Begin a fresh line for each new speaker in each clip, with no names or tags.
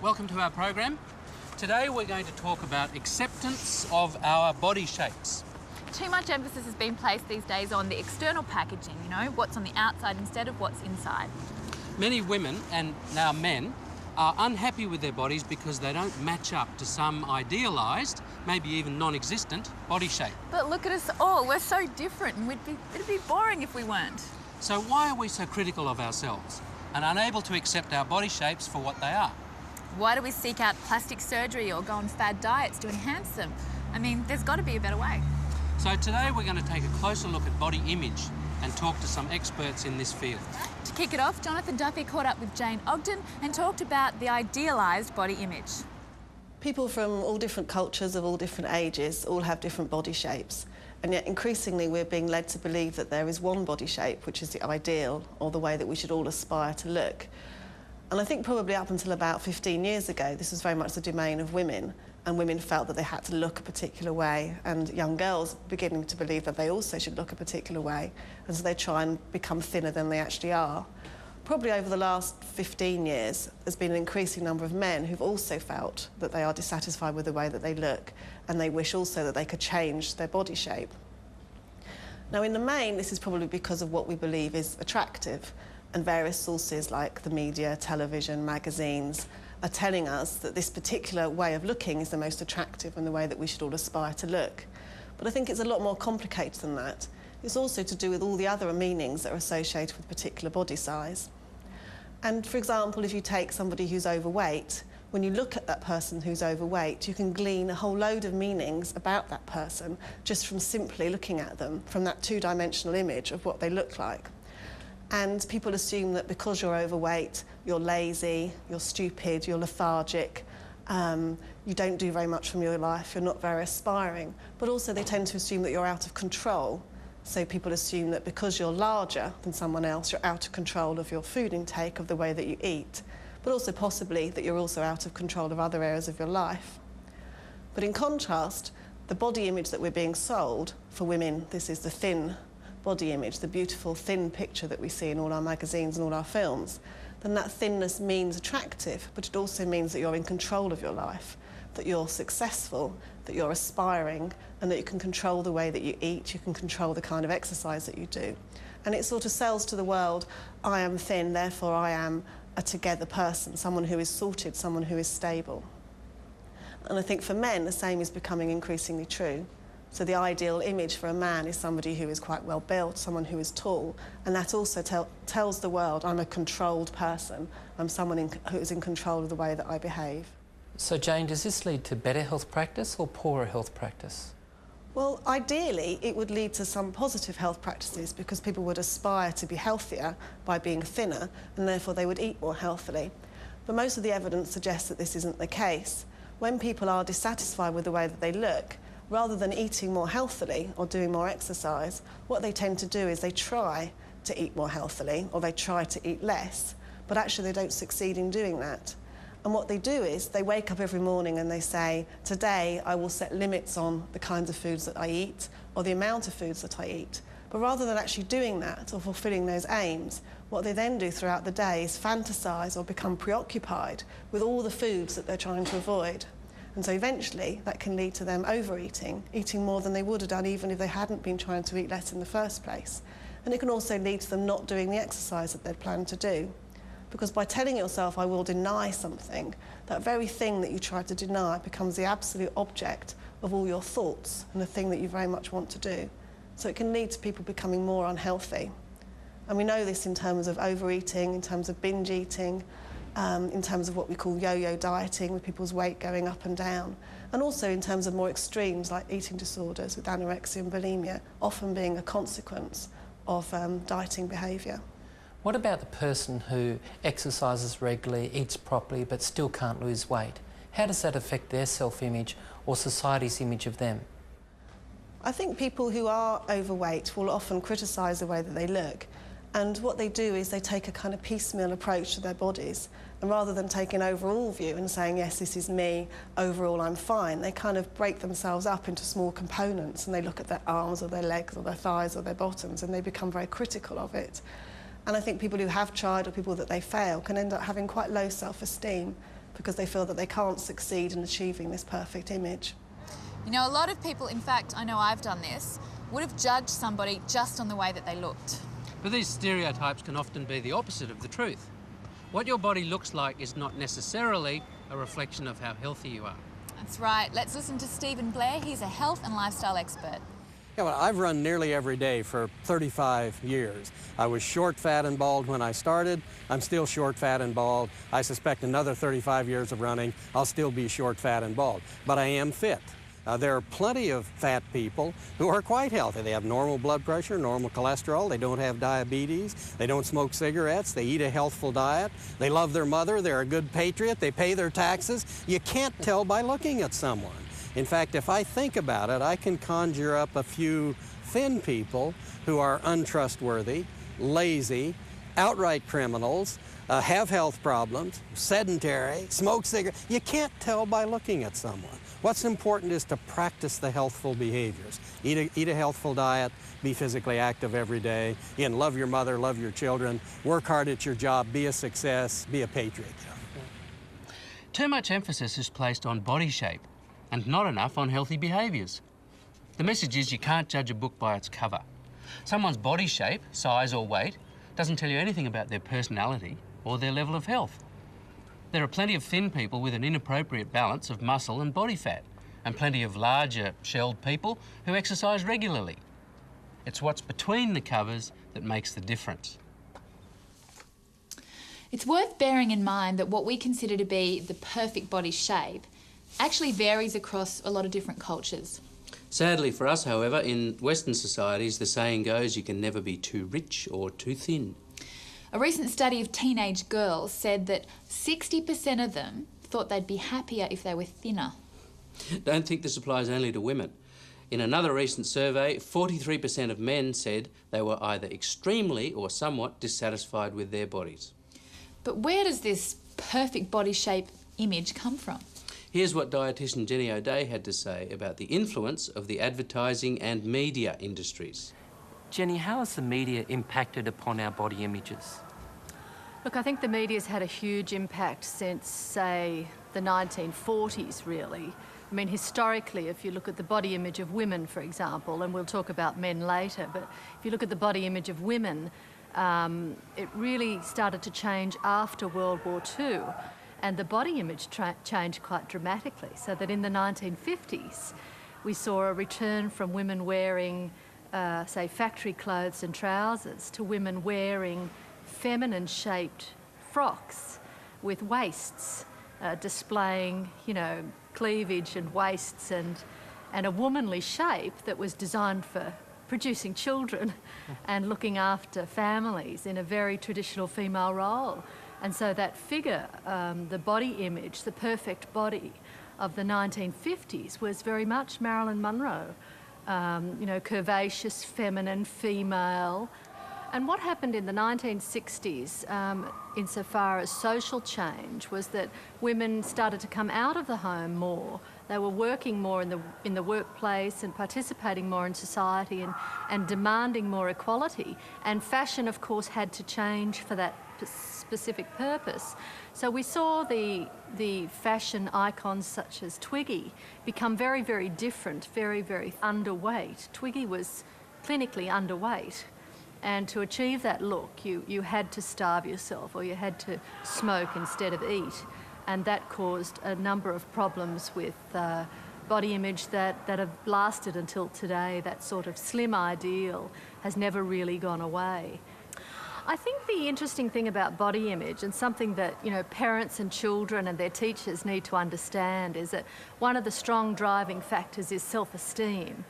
Welcome to our program. Today we're going to talk about acceptance of our body shapes.
Too much emphasis has been placed these days on the external packaging, you know, what's on the outside instead of what's inside.
Many women, and now men, are unhappy with their bodies because they don't match up to some idealised, maybe even non-existent, body shape.
But look at us all, we're so different and it'd be boring if we weren't.
So why are we so critical of ourselves and unable to accept our body shapes for what they are?
Why do we seek out plastic surgery or go on fad diets to enhance them? I mean, there's got to be a better way.
So today we're going to take a closer look at body image and talk to some experts in this field.
To kick it off, Jonathan Duffy caught up with Jane Ogden and talked about the idealised body image.
People from all different cultures of all different ages all have different body shapes, and yet increasingly we're being led to believe that there is one body shape which is the ideal, or the way that we should all aspire to look. And I think probably up until about 15 years ago, this was very much the domain of women, and women felt that they had to look a particular way, and young girls beginning to believe that they also should look a particular way, and so they try and become thinner than they actually are. Probably over the last 15 years, there's been an increasing number of men who've also felt that they are dissatisfied with the way that they look, and they wish also that they could change their body shape. Now, in the main, this is probably because of what we believe is attractive, and various sources like the media, television, magazines are telling us that this particular way of looking is the most attractive and the way that we should all aspire to look. But I think it's a lot more complicated than that. It's also to do with all the other meanings that are associated with particular body size. And for example, if you take somebody who's overweight, when you look at that person who's overweight, you can glean a whole load of meanings about that person just from simply looking at them, from that two-dimensional image of what they look like. And people assume that because you're overweight, you're lazy, you're stupid, you're lethargic, you don't do very much from your life, you're not very aspiring. But also they tend to assume that you're out of control. So people assume that because you're larger than someone else, you're out of control of your food intake, of the way that you eat, but also possibly that you're also out of control of other areas of your life. But in contrast, the body image that we're being sold, for women, this is the thin body image, the beautiful thin picture that we see in all our magazines and all our films, then that thinness means attractive, but it also means that you're in control of your life, that you're successful, that you're aspiring, and that you can control the way that you eat, you can control the kind of exercise that you do. And it sort of sells to the world, I am thin, therefore I am a together person, someone who is sorted, someone who is stable. And I think for men, the same is becoming increasingly true. So the ideal image for a man is somebody who is quite well built, someone who is tall, and that also tells the world I'm a controlled person, I'm someone who is in control of the way that I behave.
So Jane, does this lead to better health practice or poorer health practice?
Well, ideally it would lead to some positive health practices because people would aspire to be healthier by being thinner, and therefore they would eat more healthily. But most of the evidence suggests that this isn't the case. When people are dissatisfied with the way that they look, rather than eating more healthily or doing more exercise, what they tend to do is they try to eat more healthily or they try to eat less, but actually they don't succeed in doing that. And what they do is they wake up every morning and they say, today I will set limits on the kinds of foods that I eat or the amount of foods that I eat. But rather than actually doing that or fulfilling those aims, what they then do throughout the day is fantasize or become preoccupied with all the foods that they're trying to avoid. And so eventually that can lead to them overeating, eating more than they would have done even if they hadn't been trying to eat less in the first place. And it can also lead to them not doing the exercise that they'd planned to do. Because by telling yourself, I will deny something, that very thing that you try to deny becomes the absolute object of all your thoughts and the thing that you very much want to do. So it can lead to people becoming more unhealthy. And we know this in terms of overeating, in terms of binge eating, in terms of what we call yo-yo dieting, with people's weight going up and down, and also in terms of more extremes like eating disorders with anorexia and bulimia, often being a consequence of dieting behaviour.
What about the person who exercises regularly, eats properly, but still can't lose weight? How does that affect their self-image or society's image of them?
I think people who are overweight will often criticise the way that they look. And what they do is they take a kind of piecemeal approach to their bodies. And rather than taking an overall view and saying, yes, this is me, overall I'm fine, they kind of break themselves up into small components and they look at their arms or their legs or their thighs or their bottoms and they become very critical of it. And I think people who have tried or people that they fail can end up having quite low self-esteem because they feel that they can't succeed in achieving this perfect image.
You know, a lot of people, in fact, I know I've done this, would have judged somebody just on the way that they looked.
But these stereotypes can often be the opposite of the truth. What your body looks like is not necessarily a reflection of how healthy you are.
That's right. Let's listen to Stephen Blair. He's a health and lifestyle expert.
Yeah, well, I've run nearly every day for 35 years. I was short, fat, and bald when I started. I'm still short, fat, and bald. I suspect another 35 years of running, I'll still be short, fat, and bald. But I am fit. There are plenty of fat people who are quite healthy. They have normal blood pressure, normal cholesterol, they don't have diabetes, they don't smoke cigarettes, they eat a healthful diet, they love their mother, they're a good patriot, they pay their taxes. You can't tell by looking at someone. In fact, if I think about it, I can conjure up a few thin people who are untrustworthy, lazy, outright criminals, have health problems, sedentary, smoke cigarettes. You can't tell by looking at someone. What's important is to practice the healthful behaviors. Eat a healthful diet, be physically active every day, and love your mother, love your children, work hard at your job, be a success, be a patriot.
Too much emphasis is placed on body shape and not enough on healthy behaviours. The message is you can't judge a book by its cover. Someone's body shape, size or weight doesn't tell you anything about their personality or their level of health. There are plenty of thin people with an inappropriate balance of muscle and body fat, and plenty of larger, shelled people who exercise regularly. It's what's between the covers that makes the difference.
It's worth bearing in mind that what we consider to be the perfect body shape actually varies across a lot of different cultures.
Sadly for us, however, in Western societies, the saying goes you can never be too rich or too thin.
A recent study of teenage girls said that 60% of them thought they'd be happier if they were thinner.
Don't think this applies only to women. In another recent survey, 43% of men said they were either extremely or somewhat dissatisfied with their bodies.
But where does this perfect body shape image come from?
Here's what dietitian Jenny O'Day had to say about the influence of the advertising and media industries.
Jenny, how has the media impacted upon our body images?
Look, I think the media's had a huge impact since, say, the 1940s, really. I mean, historically, if you look at the body image of women, for example, and we'll talk about men later, but if you look at the body image of women, it really started to change after World War II. And the body image changed quite dramatically, so that in the 1950s, we saw a return from women wearing say, factory clothes and trousers to women wearing feminine-shaped frocks with waists, displaying, you know, cleavage and waists and a womanly shape that was designed for producing children and looking after families in a very traditional female role. And so that figure, the body image, the perfect body of the 1950s was very much Marilyn Monroe. You know, curvaceous, feminine, female. And what happened in the 1960s, insofar as social change, was that women started to come out of the home more. They were working more in the workplace and participating more in society and demanding more equality. And fashion, of course, had to change for that specific purpose. So we saw the fashion icons such as Twiggy become very, very different, very, very underweight. Twiggy was clinically underweight, and to achieve that look, you had to starve yourself or you had to smoke instead of eat, and that caused a number of problems with body image that have lasted until today. That sort of slim ideal has never really gone away. I think the interesting thing about body image, and something that, you know, parents and children and their teachers need to understand, is that one of the strong driving factors is self-esteem.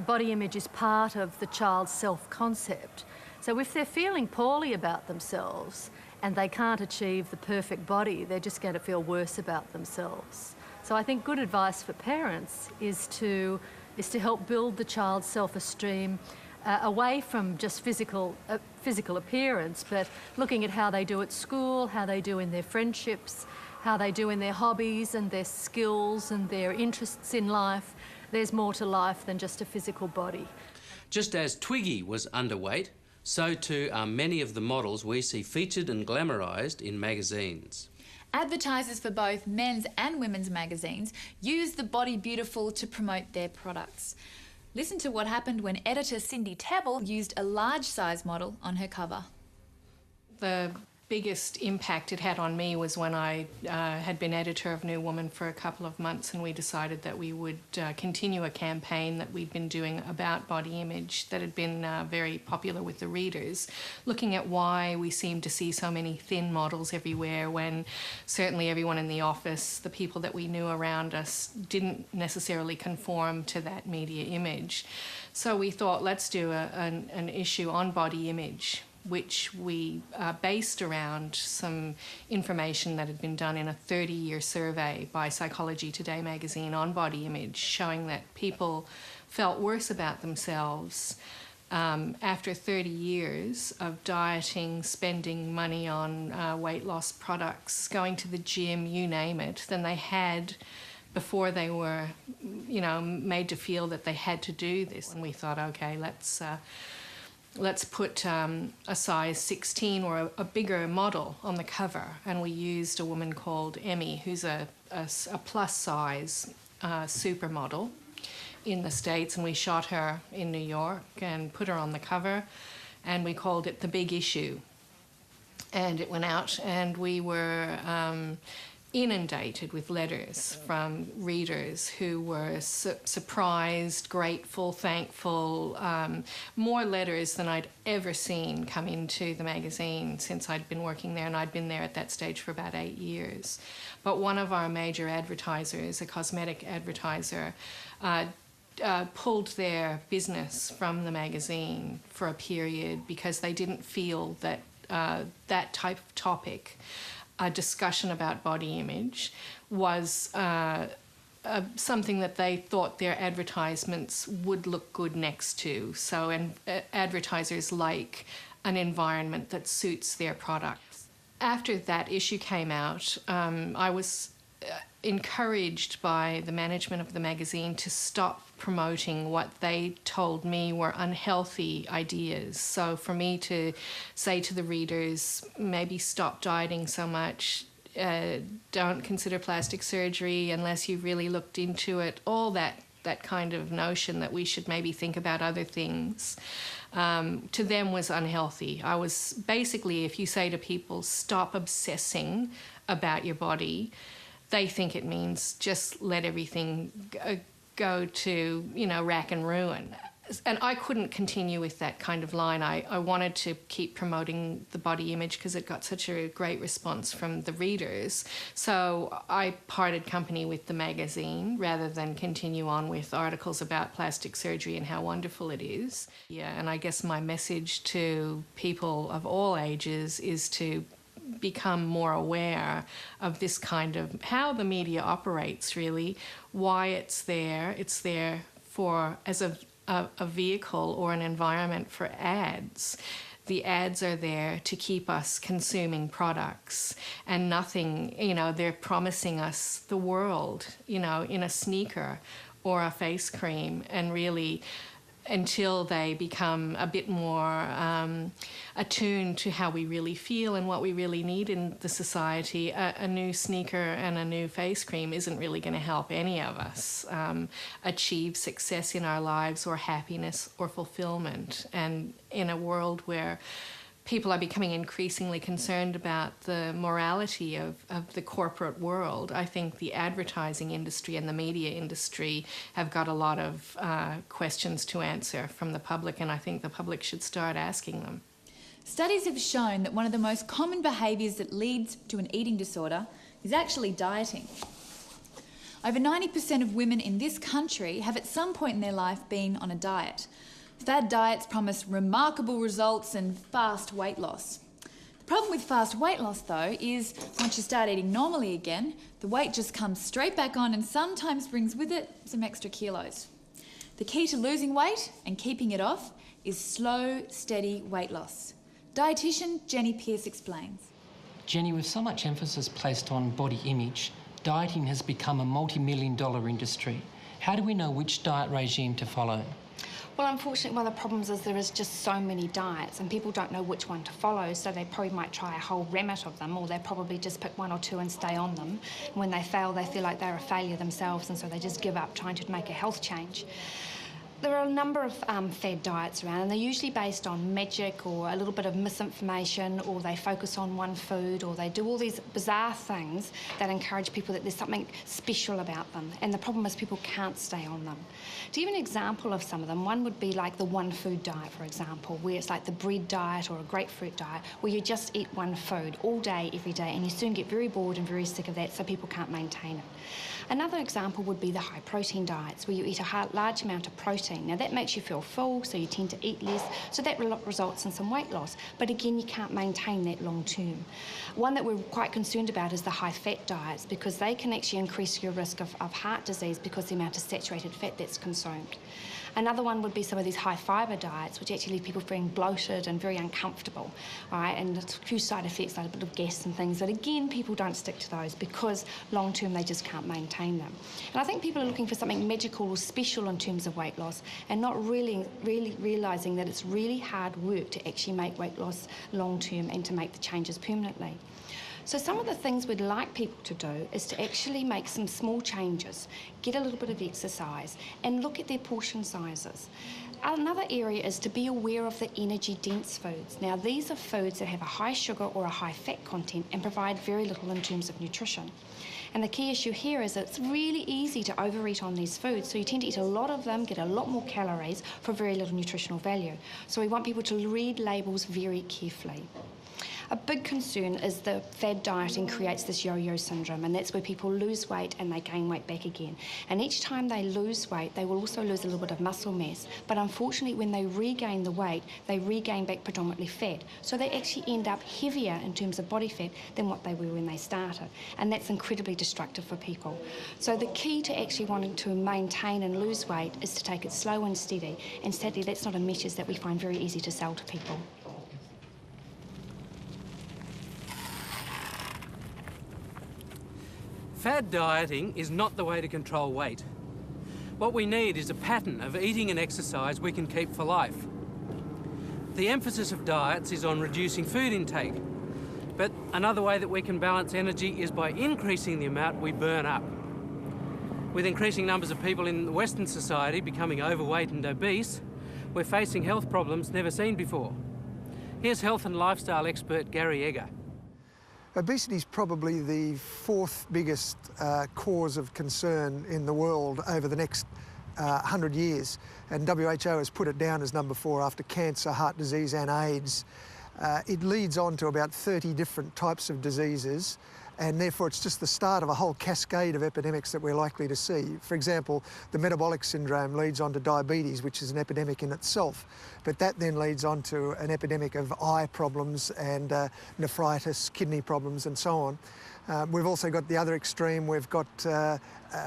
Body image is part of the child's self-concept. So if they're feeling poorly about themselves and they can't achieve the perfect body, they're just going to feel worse about themselves. So I think good advice for parents is to help build the child's self-esteem away from just physical appearance, but looking at how they do at school, how they do in their friendships, how they do in their hobbies and their skills and their interests in life. There's more to life than just a physical body.
Just as Twiggy was underweight, so too are many of the models we see featured and glamorised in magazines.
Advertisers for both men's and women's magazines use the body beautiful to promote their products. Listen to what happened when editor Cindy Tebble used a large-size model on her cover.
The biggest impact it had on me was when I had been editor of New Woman for a couple of months, and we decided that we would continue a campaign that we'd been doing about body image that had been very popular with the readers, looking at why we seemed to see so many thin models everywhere when certainly everyone in the office, the people that we knew around us, didn't necessarily conform to that media image. So we thought, let's do an issue on body image, which we based around some information that had been done in a 30-year survey by Psychology Today magazine on body image, showing that people felt worse about themselves after 30 years of dieting, spending money on weight loss products, going to the gym, you name it, than they had before they were, made to feel that they had to do this. And we thought, okay, let's put a size 16 or a bigger model on the cover. And we used a woman called Emmy, who's a plus size supermodel in the States, and we shot her in New York and put her on the cover, and we called it The Big Issue. And it went out, and we were inundated with letters from readers who were surprised, grateful, thankful, more letters than I'd ever seen come into the magazine since I'd been working there, and I'd been there at that stage for about 8 years. But one of our major advertisers, a cosmetic advertiser, pulled their business from the magazine for a period because they didn't feel that that type of topic, a discussion about body image, was something that they thought their advertisements would look good next to. So, and advertisers like an environment that suits their products. After that issue came out, I was encouraged by the management of the magazine to stop promoting what they told me were unhealthy ideas. So for me to say to the readers, maybe stop dieting so much, don't consider plastic surgery unless you've really looked into it, all that kind of notion that we should maybe think about other things, to them was unhealthy. I was basically, if you say to people, stop obsessing about your body, they think it means just let everything go to, rack and ruin. And I couldn't continue with that kind of line. I wanted to keep promoting the body image because it got such a great response from the readers. So I parted company with the magazine rather than continue on with articles about plastic surgery and how wonderful it is. Yeah, and I guess my message to people of all ages is to become more aware of this kind of how the media operates, really, why it's there. It's there for as a vehicle or an environment for ads. The ads are there to keep us consuming products, and nothing, they're promising us the world, in a sneaker or a face cream, and really until they become a bit more attuned to how we really feel and what we really need in the society, a new sneaker and a new face cream isn't really going to help any of us achieve success in our lives or happiness or fulfillment. And in a world where people are becoming increasingly concerned about the morality of the corporate world, I think the advertising industry and the media industry have got a lot of questions to answer from the public, and I think the public should start asking them.
Studies have shown that one of the most common behaviours that leads to an eating disorder is actually dieting. Over 90% of women in this country have at some point in their life been on a diet. Fad diets promise remarkable results and fast weight loss. The problem with fast weight loss, though, is once you start eating normally again, the weight just comes straight back on and sometimes brings with it some extra kilos. The key to losing weight and keeping it off is slow, steady weight loss. Dietitian Jenny Pearce explains.
Jenny, with so much emphasis placed on body image, dieting has become a multi-million-dollar industry. How do we know which diet regime to follow?
Well, unfortunately, one of the problems is there is just so many diets and people don't know which one to follow, so they probably might try a whole remit of them, or they probably just pick one or two and stay on them. And when they fail, they feel like they're a failure themselves, and so they just give up trying to make a health change. There are a number of fad diets around, and they're usually based on magic or a little bit of misinformation, or they focus on one food, or they do all these bizarre things that encourage people that there's something special about them. And the problem is people can't stay on them. To give an example of some of them, one would be like the one food diet, for example, where it's like the bread diet or a grapefruit diet, where you just eat one food all day, every day, and you soon get very bored and very sick of that, so people can't maintain it. Another example would be the high protein diets, where you eat a large amount of protein. Now that makes you feel full, so you tend to eat less, so that results in some weight loss. But again, you can't maintain that long term. One that we're quite concerned about is the high fat diets, because they can actually increase your risk of heart disease because of the amount of saturated fat that's consumed. Another one would be some of these high fibre diets, which actually leave people feeling bloated and very uncomfortable, right? And a few side effects like a bit of gas and things. But again, people don't stick to those because long term they just can't maintain them. And I think people are looking for something magical or special in terms of weight loss, and not really realising that it's really hard work to actually make weight loss long term and to make the changes permanently. So some of the things we'd like people to do is to actually make some small changes, get a little bit of exercise, and look at their portion sizes. Another area is to be aware of the energy-dense foods. Now, these are foods that have a high sugar or a high fat content and provide very little in terms of nutrition. And the key issue here is that it's really easy to overeat on these foods, so you tend to eat a lot of them, get a lot more calories for very little nutritional value. So we want people to read labels very carefully. A big concern is the fad dieting creates this yo-yo syndrome, and that's where people lose weight and they gain weight back again. And each time they lose weight, they will also lose a little bit of muscle mass. But unfortunately, when they regain the weight, they regain back predominantly fat. So they actually end up heavier in terms of body fat than what they were when they started. And that's incredibly destructive for people. So the key to actually wanting to maintain and lose weight is to take it slow and steady. And sadly, that's not a message that we find very easy to sell to people.
Fad dieting is not the way to control weight. What we need is a pattern of eating and exercise we can keep for life. The emphasis of diets is on reducing food intake, but another way that we can balance energy is by increasing the amount we burn up. With increasing numbers of people in Western society becoming overweight and obese, we're facing health problems never seen before. Here's health and lifestyle expert Gary Egger.
Obesity is probably the fourth biggest cause of concern in the world over the next 100 years. And WHO has put it down as number 4 after cancer, heart disease and AIDS. It leads on to about 30 different types of diseases, and therefore it's just the start of a whole cascade of epidemics that we're likely to see. For example, the metabolic syndrome leads on to diabetes, which is an epidemic in itself, but that then leads on to an epidemic of eye problems and nephritis, kidney problems and so on. We've also got the other extreme. We've got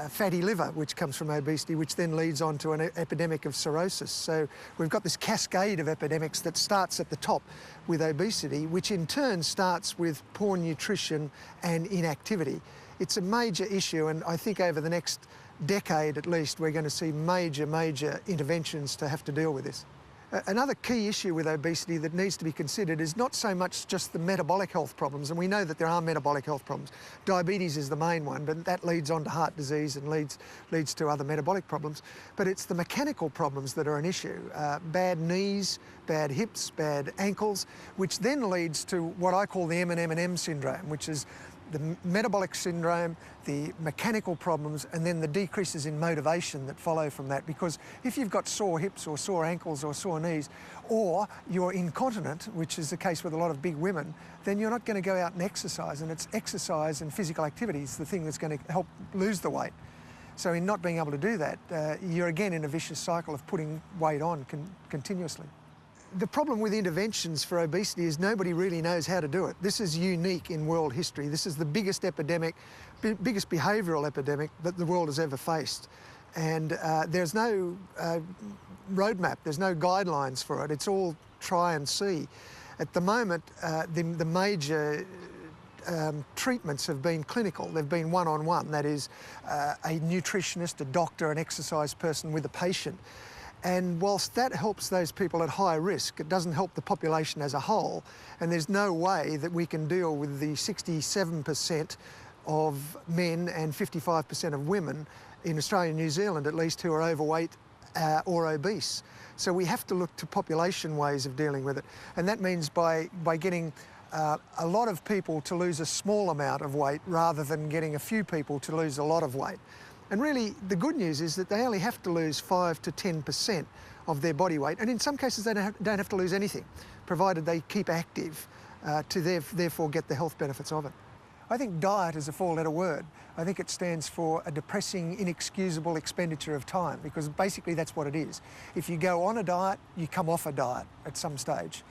fatty liver, which comes from obesity, which then leads on to an epidemic of cirrhosis. So we've got this cascade of epidemics that starts at the top with obesity, which in turn starts with poor nutrition and inactivity. It's a major issue, and I think over the next decade at least, we're going to see major interventions to have to deal with this. Another key issue with obesity that needs to be considered is not so much just the metabolic health problems, and we know that there are metabolic health problems. Diabetes is the main one, but that leads on to heart disease and leads to other metabolic problems. But it's the mechanical problems that are an issue. Bad knees, bad hips, bad ankles, which then leads to what I call the M&M syndrome, which is the metabolic syndrome, the mechanical problems, and then the decreases in motivation that follow from that. Because if you've got sore hips or sore ankles or sore knees, or you're incontinent, which is the case with a lot of big women, then you're not going to go out and exercise, and it's exercise and physical activity is the thing that's going to help lose the weight. So in not being able to do that, you're again in a vicious cycle of putting weight on continuously. The problem with interventions for obesity is nobody really knows how to do it. This is unique in world history. This is the biggest epidemic, biggest behavioural epidemic that the world has ever faced. And there's no roadmap, there's no guidelines for it. It's all try and see. At the moment, the major treatments have been clinical. They've been one-on-one. That is, a nutritionist, a doctor, an exercise person with a patient. And whilst that helps those people at high risk, it doesn't help the population as a whole. And there's no way that we can deal with the 67% of men and 55% of women in Australia and New Zealand, at least, who are overweight or obese. So we have to look to population ways of dealing with it. And that means by getting a lot of people to lose a small amount of weight rather than getting a few people to lose a lot of weight. And really, the good news is that they only have to lose 5 to 10% of their body weight. And in some cases, they don't have to lose anything, provided they keep active to therefore get the health benefits of it. I think diet is a four-letter word. I think it stands for a depressing, inexcusable expenditure of time, because basically that's what it is. If you go on a diet, you come off a diet at some stage.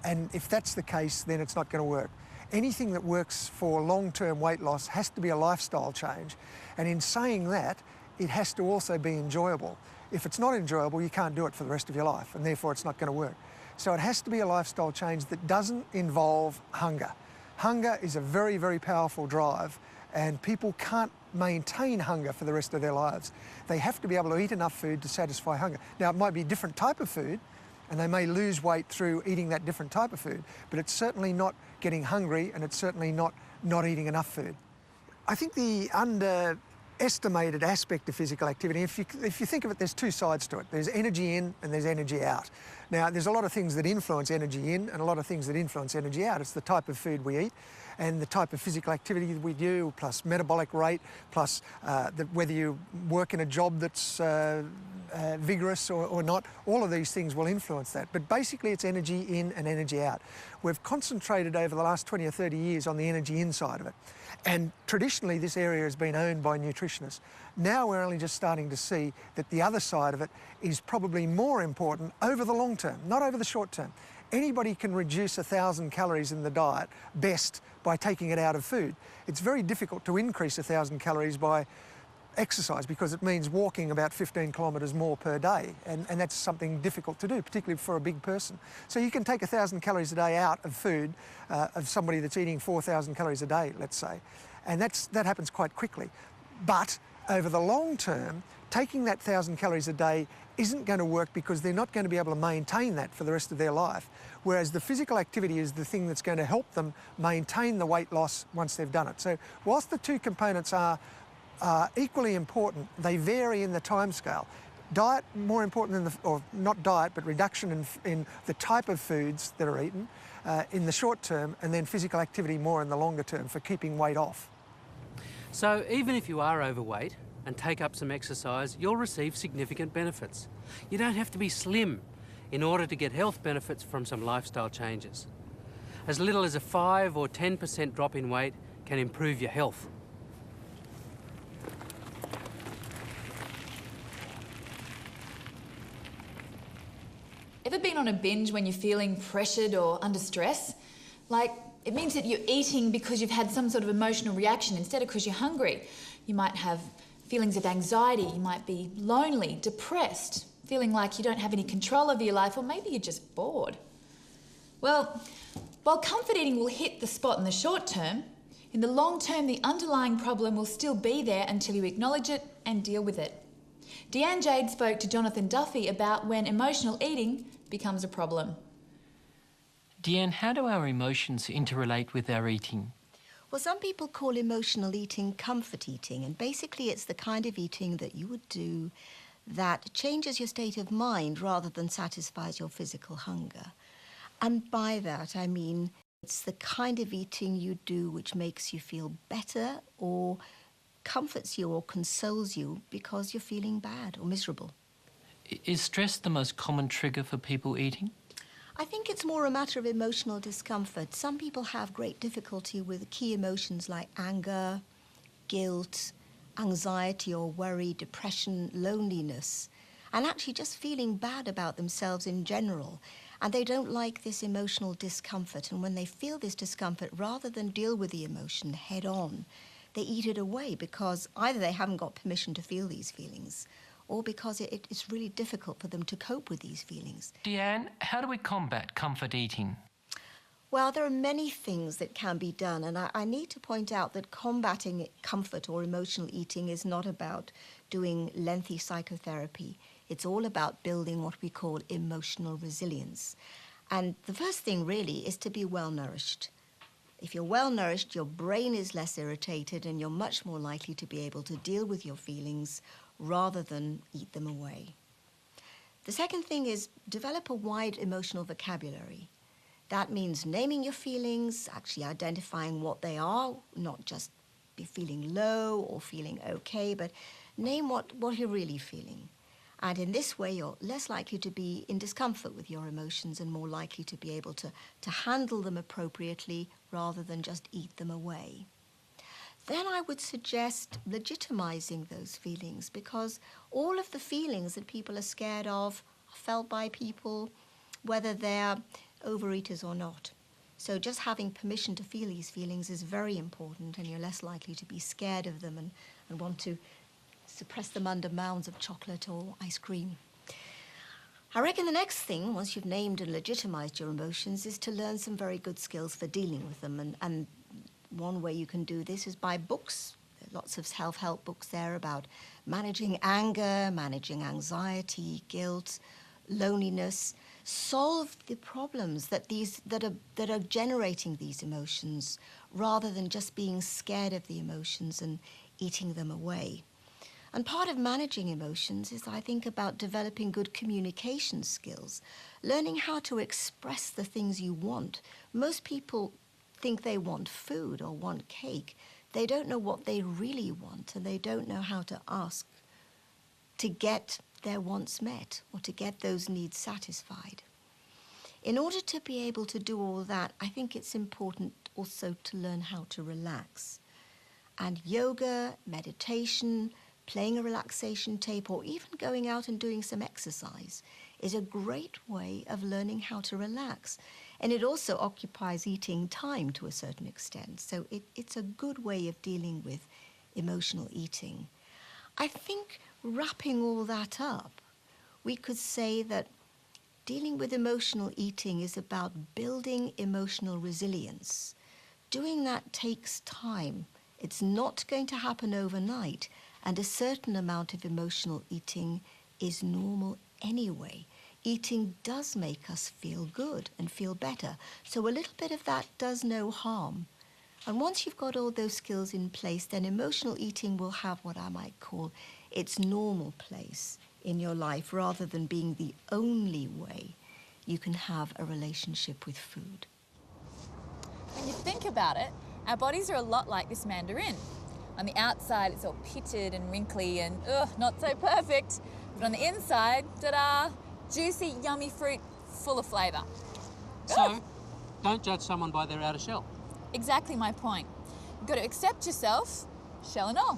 And if that's the case, then it's not going to work. Anything that works for long-term weight loss has to be a lifestyle change. And in saying that, it has to also be enjoyable. If it's not enjoyable, you can't do it for the rest of your life, and therefore it's not going to work. So it has to be a lifestyle change that doesn't involve hunger. Hunger is a very, very powerful drive, and people can't maintain hunger for the rest of their lives. They have to be able to eat enough food to satisfy hunger. Now, it might be a different type of food, and they may lose weight through eating that different type of food, but it's certainly not getting hungry, and it's certainly not eating enough food. I think the underestimated aspect of physical activity, if you think of it, there's two sides to it. There's energy in and there's energy out. Now, there's a lot of things that influence energy in and a lot of things that influence energy out. It's the type of food we eat and the type of physical activity we do, plus metabolic rate, plus whether you work in a job that's vigorous or not. All of these things will influence that. But basically, it's energy in and energy out. We've concentrated over the last 20 or 30 years on the energy inside of it. And traditionally, this area has been owned by nutritionists. Now we're only just starting to see that the other side of it is probably more important over the long term, not over the short term. Anybody can reduce 1,000 calories in the diet best by taking it out of food. It's very difficult to increase 1,000 calories by exercise, because it means walking about 15 kilometres more per day, and that's something difficult to do, particularly for a big person. So you can take 1,000 calories a day out of food, of somebody that's eating 4,000 calories a day, let's say, and that happens quite quickly. But over the long term, taking that 1,000 calories a day isn't going to work, because they're not going to be able to maintain that for the rest of their life, whereas the physical activity is the thing that's going to help them maintain the weight loss once they've done it. So whilst the two components are equally important, they vary in the timescale. Diet more important than or not diet, but reduction in the type of foods that are eaten in the short term, and then physical activity more in the longer term for keeping weight off.
So even if you are overweight and take up some exercise, you'll receive significant benefits. You don't have to be slim in order to get health benefits from some lifestyle changes. As little as a 5 or 10% drop in weight can improve your health.
Ever been on a binge when you're feeling pressured or under stress? Like, it means that you're eating because you've had some sort of emotional reaction instead of because you're hungry. You might have feelings of anxiety, you might be lonely, depressed, feeling like you don't have any control over your life, or maybe you're just bored. Well, while comfort eating will hit the spot in the short term, in the long term the underlying problem will still be there until you acknowledge it and deal with it. Deanne Jade spoke to Jonathan Duffy about when emotional eating becomes a problem.
Deanne, how do our emotions interrelate with our eating?
Well, some people call emotional eating comfort eating, and basically it's the kind of eating that you would do that changes your state of mind rather than satisfies your physical hunger. And by that I mean it's the kind of eating you do which makes you feel better or comforts you or consoles you because you're feeling bad or miserable.
Is stress the most common trigger for people eating?
I think it's more a matter of emotional discomfort. Some people have great difficulty with key emotions like anger, guilt, anxiety or worry, depression, loneliness, and actually just feeling bad about themselves in general. And they don't like this emotional discomfort. And when they feel this discomfort, rather than deal with the emotion head on, they eat it away because either they haven't got permission to feel these feelings or because it's really difficult for them to cope with these feelings.
Deanne, how do we combat comfort eating?
Well, there are many things that can be done, and I need to point out that combating comfort or emotional eating is not about doing lengthy psychotherapy. It's all about building what we call emotional resilience. And the first thing really is to be well-nourished. If you're well-nourished, your brain is less irritated and you're much more likely to be able to deal with your feelings rather than eat them away. The second thing is develop a wide emotional vocabulary. That means naming your feelings, actually identifying what they are, not just be feeling low or feeling okay, but name what you're really feeling. And in this way, you're less likely to be in discomfort with your emotions and more likely to be able to handle them appropriately rather than just eat them away. Then I would suggest legitimizing those feelings, because all of the feelings that people are scared of are felt by people, whether they're overeaters or not. So just having permission to feel these feelings is very important, and you're less likely to be scared of them and want to suppress them under mounds of chocolate or ice cream. I reckon the next thing, once you've named and legitimized your emotions, is to learn some very good skills for dealing with them. And one way you can do this is by books. There are lots of self-help books there about managing anger, managing anxiety, guilt, loneliness. Solve the problems that are generating these emotions, rather than just being scared of the emotions and eating them away. And part of managing emotions is, I think, about developing good communication skills, learning how to express the things you want. Most people think they want food or want cake. They don't know what they really want, and they don't know how to ask to get their wants met or to get those needs satisfied. In order to be able to do all that, I think it's important also to learn how to relax. And yoga, meditation, playing a relaxation tape, or even going out and doing some exercise is a great way of learning how to relax. And it also occupies eating time to a certain extent. So it's a good way of dealing with emotional eating. I think wrapping all that up, we could say that dealing with emotional eating is about building emotional resilience. Doing that takes time. It's not going to happen overnight, and a certain amount of emotional eating is normal anyway. Eating does make us feel good and feel better, so a little bit of that does no harm. And once you've got all those skills in place, then emotional eating will have what I might call its normal place in your life, rather than being the only way you can have a relationship with food.
When you think about it, our bodies are a lot like this mandarin. On the outside, it's all pitted and wrinkly and not so perfect. But on the inside, ta-da, juicy, yummy fruit, full of flavour.
So, don't judge someone by their outer shell.
Exactly my point. You've got to accept yourself, shell and all.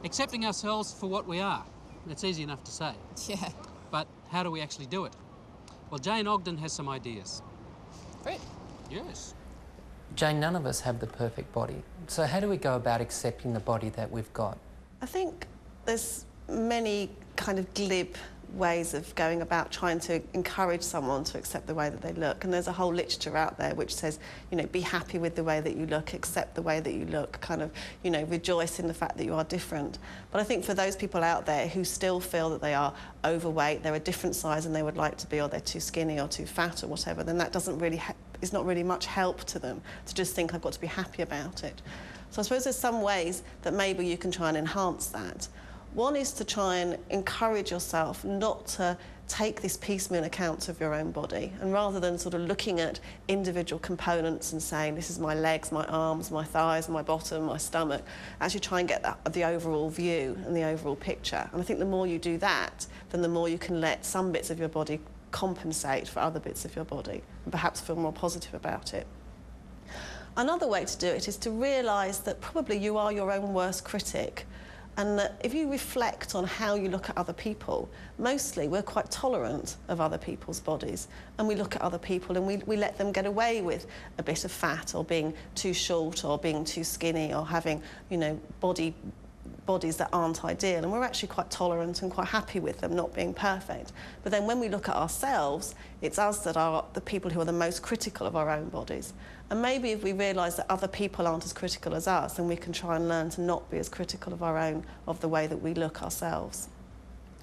Accepting ourselves for what we are. It's easy enough to say.
Yeah.
But how do we actually do it? Well, Jane Ogden has some ideas.
Fruit.
Yes.
Jane, none of us have the perfect body. So how do we go about accepting the body that we've got?
I think there's many kind of glib ways of going about trying to encourage someone to accept the way that they look. And there's a whole literature out there which says, you know, be happy with the way that you look, accept the way that you look, kind of, you know, rejoice in the fact that you are different. But I think for those people out there who still feel that they are overweight, they're a different size than they would like to be, or they're too skinny or too fat or whatever, then that doesn't really is not really much help to them to just think, I've got to be happy about it. So I suppose there's some ways that maybe you can try and enhance that. One is to try and encourage yourself not to take this piecemeal account of your own body, and rather than sort of looking at individual components and saying, this is my legs, my arms, my thighs, my bottom, my stomach, actually try and get the overall view and the overall picture. And I think the more you do that, then the more you can let some bits of your body compensate for other bits of your body and perhaps feel more positive about it. Another way to do it is to realise that probably you are your own worst critic, and that if you reflect on how you look at other people, mostly we're quite tolerant of other people's bodies, and we look at other people and we let them get away with a bit of fat, or being too short, or being too skinny, or having, you know, bodies that aren't ideal, and we're actually quite tolerant and quite happy with them not being perfect. But then when we look at ourselves, it's us that are the people who are the most critical of our own bodies. And maybe if we realise that other people aren't as critical as us, then we can try and learn to not be as critical of the way that we look ourselves.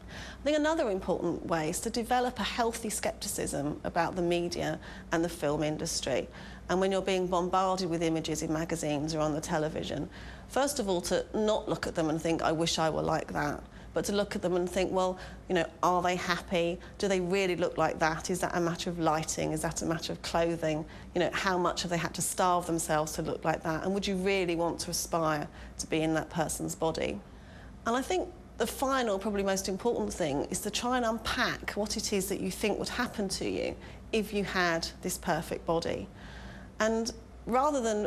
I think another important way is to develop a healthy scepticism about the media and the film industry. And when you're being bombarded with images in magazines or on the television, first of all, to not look at them and think, I wish I were like that, but to look at them and think, well, you know, are they happy? Do they really look like that? Is that a matter of lighting? Is that a matter of clothing? You know, how much have they had to starve themselves to look like that? And would you really want to aspire to be in that person's body? And I think the final, probably most important thing is to try and unpack what it is that you think would happen to you if you had this perfect body. And rather than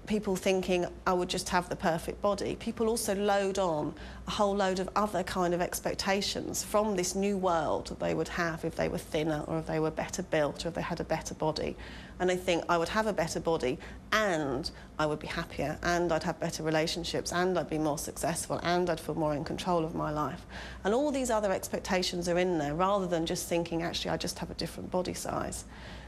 people thinking, I would just have the perfect body, people also load on a whole load of other kind of expectations from this new world that they would have if they were thinner, or if they were better built, or if they had a better body. And they think, I would have a better body, and I would be happier, and I'd have better relationships, and I'd be more successful, and I'd feel more in control of my life. And all these other expectations are in there, rather than just thinking, actually, I just have a different body size.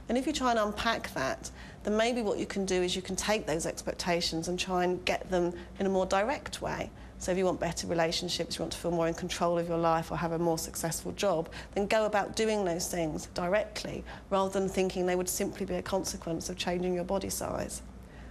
And if you try and unpack that, then maybe what you can do is you can take those expectations and try and get them in a more direct way. So if you want better relationships, you want to feel more in control of your life, or have a more successful job, then go about doing those things directly, rather than thinking they would simply be a consequence of changing your body size.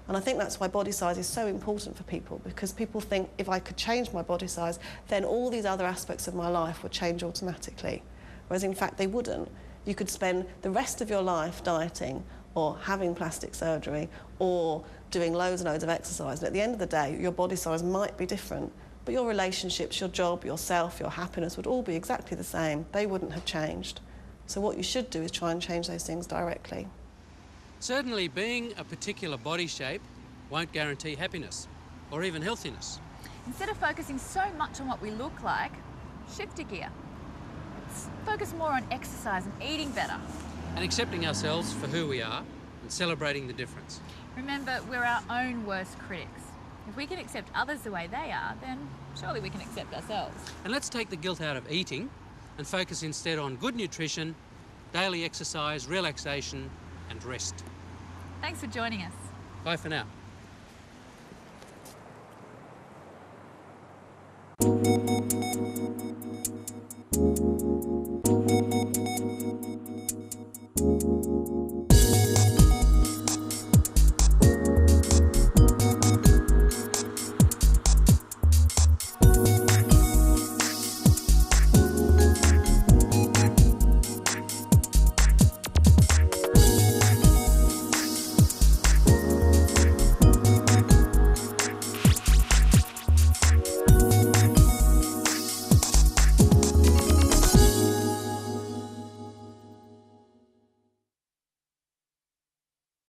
And I think that's why body size is so important for people, because people think, if I could change my body size, then all these other aspects of my life would change automatically. Whereas in fact they wouldn't. You could spend the rest of your life dieting, or having plastic surgery, or doing loads and loads of exercise, and at the end of the day your body size might be different, but your relationships, your job, yourself, your happiness would all be exactly the same. They wouldn't have changed. So what you should do is try and change those things directly.
Certainly being a particular body shape won't guarantee happiness or even healthiness.
Instead of focusing so much on what we look like, shift a gear. Focus more on exercise and eating better.
And accepting ourselves for who we are and celebrating the difference.
Remember, we're our own worst critics. If we can accept others the way they are, then surely we can accept ourselves.
And let's take the guilt out of eating and focus instead on good nutrition, daily exercise, relaxation and rest.
Thanks for joining us.
Bye for now.
Thank you.